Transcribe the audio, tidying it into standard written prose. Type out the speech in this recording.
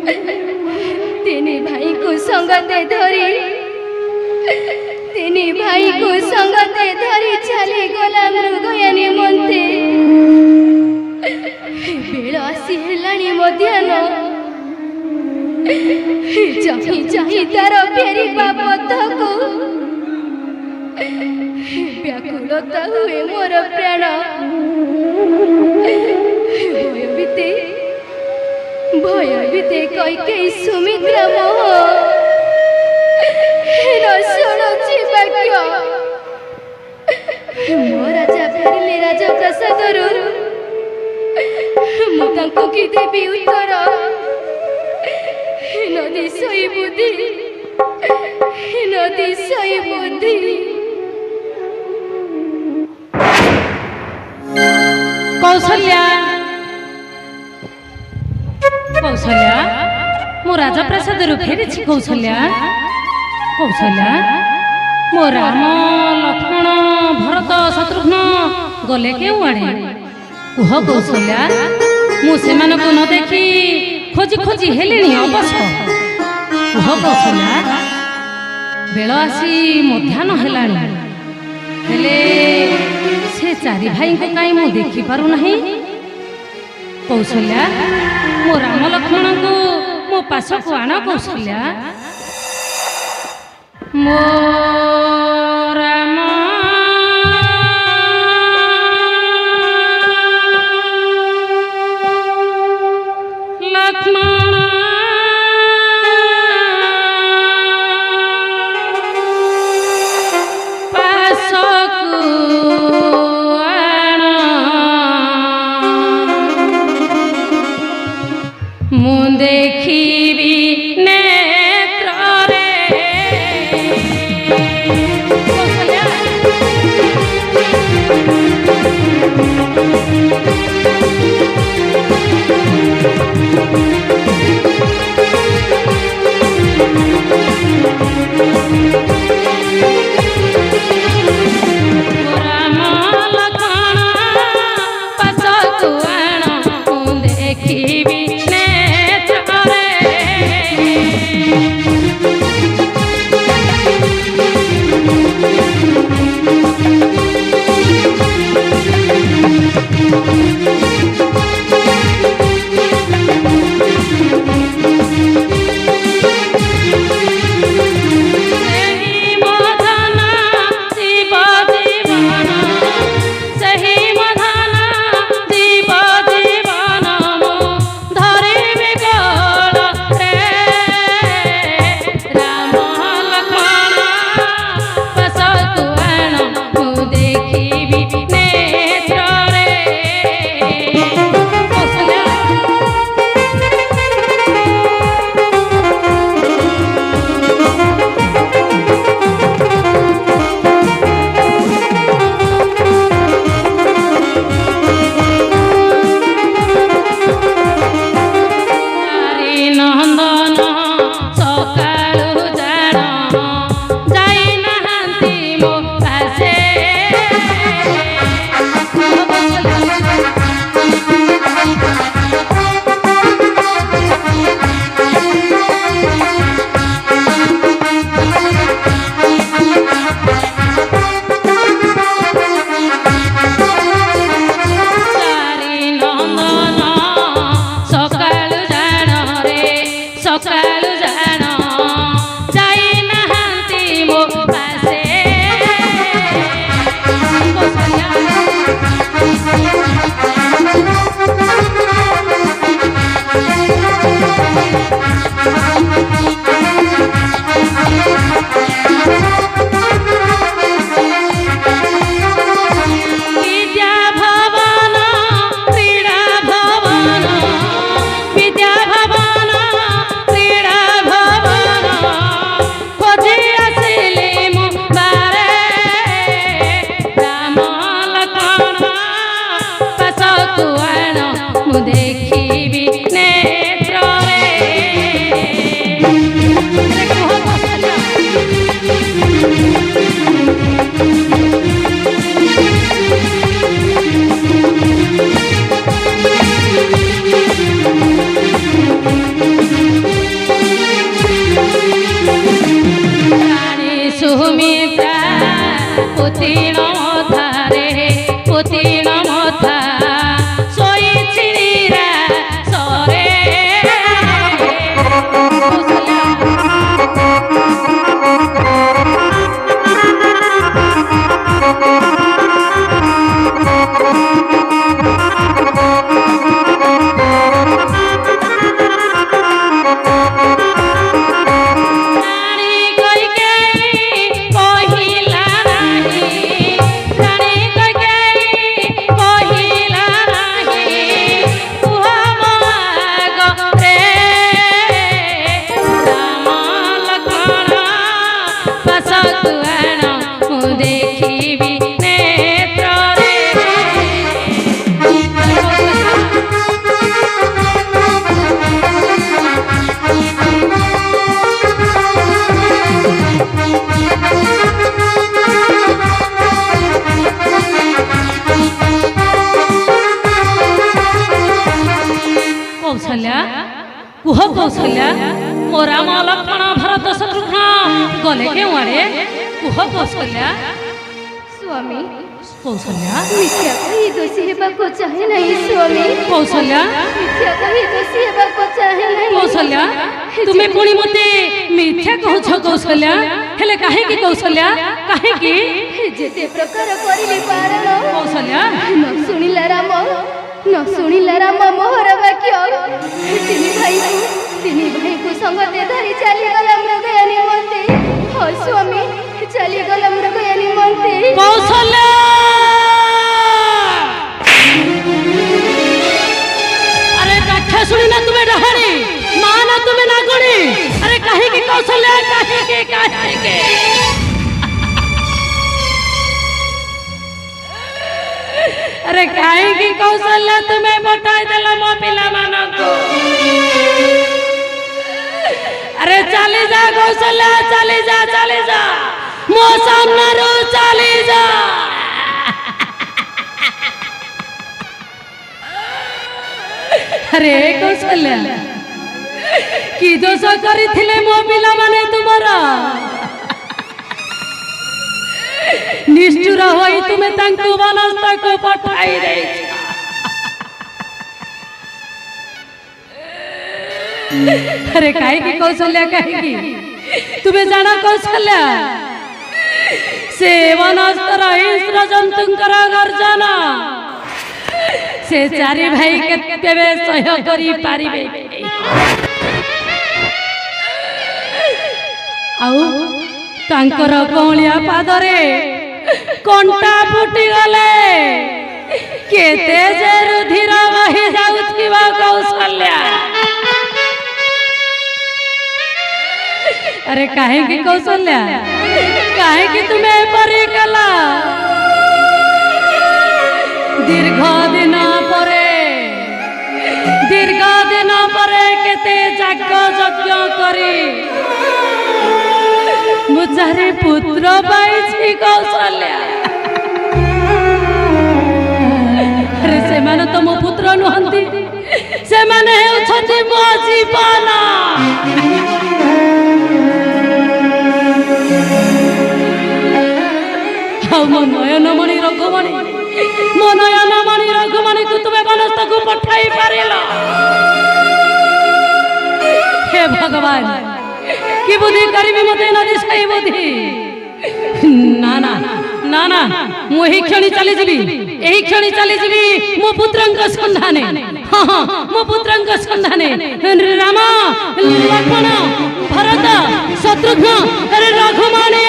तीन भाई को संगते धरी तीन भाई को संगते धरी चली गला मृगया निमंते बेल आसी हेलाणी मध्याह्न चाही चाही तार फेरिबा पथको व्याकुलता हुए मोर प्राण भयभीते कैकेयी सुमित्रा मोह शुणुची वाक्य मो राजा फेरिले राजप्रसादर मुझे कि देवी उत्तर नदी सही बुद्धि नदी सही बुद्धि कौशल्या कौशल्या मो राजप्रसाद फेरी कौशल्या कौशल्या मो राम लक्ष्मण भरत शत्रुघ्न गले क्यों आड़े कह कौशल्या मुझे न देखी खोजी खोजी हेली अवश्य कह कौशल्या बेल आसी मध्याह्न हेलाणी हेले से चारि भाई को कहीं मु देखी पारु नहीं कौशल्या मो राम लक्ष्मण को मो पास को आण कौशल्या मो राम लक्ष्मण पास को मु देखी नेत्र रे राम लक्ष्मण पास को आण मु देखी कौशल्या कुह कौशल्या मो राम लक्ष्मण भरत शत्रुघ्न गले के आड़े कुह कौशल्या स्वामी कौशल्या मिथ्या कही दोषी हेबाको चाहे नहीं स्वामी कौशल्या मिथ्या कही दोषी हेबाको चाहे नहीं कौशल्या तुम्हें पुणी मते मिथ्या कहूछ कौशल्या हेले काहे की कौशल्या काहे की जेते प्रकार करिले पारण कौशल्या न सुनिला राम मोहर वाक्य तिनी भाई को संगते धरी चली गला मृगया निमंते हो स्वामी चली गला मृगया निमंते कौशल्या अरे रक्षा सुनी ना तुम्हें डहानी मां ना तुम्हें नागुणी अरे काहे की कौशल्या काहे के अरे काहे की कौशल्या तुम्हें बटाई देला मो पिला मानो को अरे चली जा कौशल्या चली जा मो सामने रो चली जा अरे कौशल्या की दोष करिथिले मो पिला माने तुम्हारा निष्ठुर होई तुम्हें तांकु वनस्थ को पठाई देछ अरे काहे की कौशल्या काहे की तुम्हें जाना कौशल्या से वनस्थ रहिष्ण जंतुंकर गर्जना से चारि भाई केते सह्य करी पारिबे आउ तांकर कौलिया पादरे कंटा फुटी गले केते जे रुधिर बहि जाउथिबा कौशल्या अरे काहे की कौशल्या काहे की तुम्हें परी कला दीर्घ दिन परे केते जाग यज्ञ करी मुझारे पुत्र पाइछि कौशल्या अरे से माने तो मो पुत्र नुहंती से माने हेउछथि मो जीवन मो नयनमणि रघुमणि को तुम्हें वनस्थ को पठाई पारिला हे भगवान की बुद्धि करिबे मते न दिसाई बुद्धि ना मोही क्षणी चली जीवी मो पुत्रंक संधाने हां मो पुत्रंक संधाने राम लक्ष्मण भरत शत्रुघ्न अरे रघुमणि